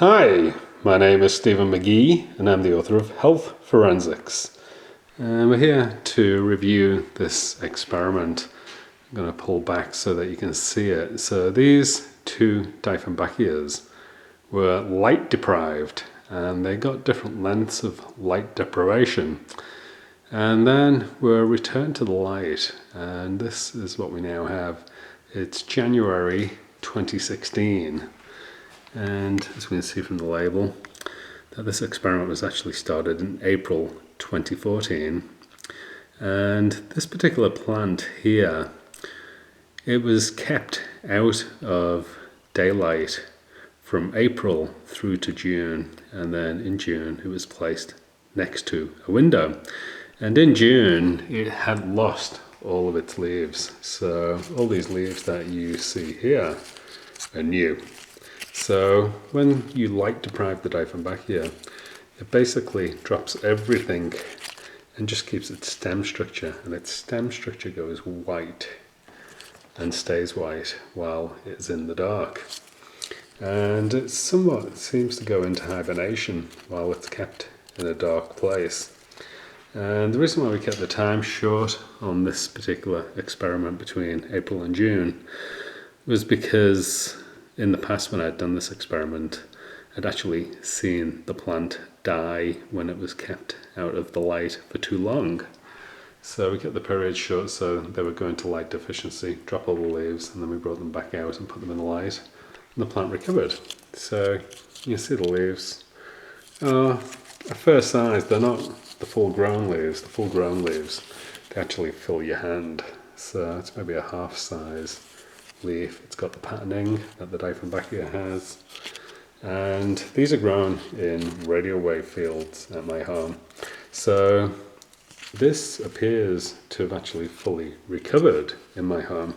Hi, my name is Stephen McGee and I'm the author of Health Forensics. And we're here to review this experiment. I'm going to pull back so that you can see it. So these two Dieffenbachias were light deprived and they got different lengths of light deprivation. And then were returned to the light, and this is what we now have. It's January 2016. And as we can see from the label, that this experiment was actually started in April 2014. And this particular plant here, it was kept out of daylight from April through to June, and then in June it was placed next to a window. And in June it had lost all of its leaves. So all these leaves that you see here are new. So when you light deprive the Dieffenbachia, it basically drops everything and just keeps its stem structure, and its stem structure goes white and stays white while it's in the dark. And it somewhat seems to go into hibernation while it's kept in a dark place. And the reason why we kept the time short on this particular experiment between April and June was because in the past, when I'd done this experiment, I'd actually seen the plant die when it was kept out of the light for too long. So we kept the period short so they would go into light deficiency, drop all the leaves, and then we brought them back out and put them in the light, and the plant recovered. So you see the leaves are a fair size. They're not the full-grown leaves. The full-grown leaves, they actually fill your hand. So it's maybe a half size leaf. It's got the patterning that the Dieffenbachia has, and these are grown in radio wave fields at my home. So this appears to have actually fully recovered in my home,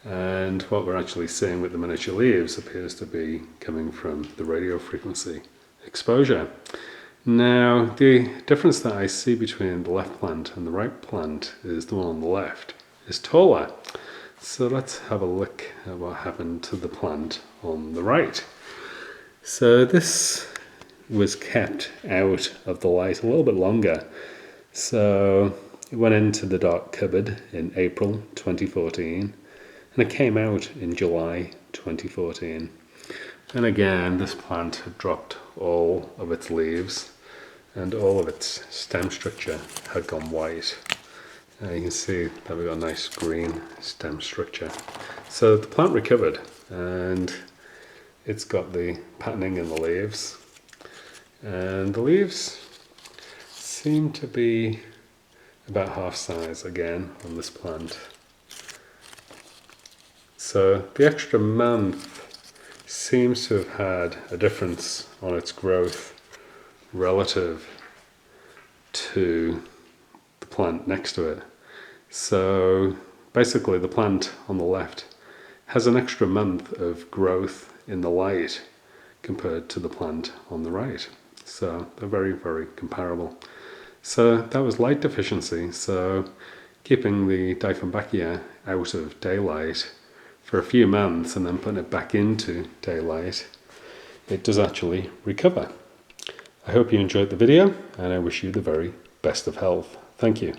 and what we're actually seeing with the miniature leaves appears to be coming from the radio frequency exposure. Now the difference that I see between the left plant and the right plant is the one on the left is taller. So let's have a look at what happened to the plant on the right. So this was kept out of the light a little bit longer. So it went into the dark cupboard in April 2014 and it came out in July 2014. And again, this plant had dropped all of its leaves and all of its stem structure had gone white. You can see that we've got a nice green stem structure. So the plant recovered and it's got the patterning in the leaves. And the leaves seem to be about half size again on this plant. So the extra month seems to have had a difference on its growth relative to the plant next to it. So basically the plant on the left has an extra month of growth in the light compared to the plant on the right. So they're very, very comparable. So that was light deficiency. So keeping the Dieffenbachia out of daylight for a few months and then putting it back into daylight, it does actually recover. I hope you enjoyed the video and I wish you the very best of health. Thank you.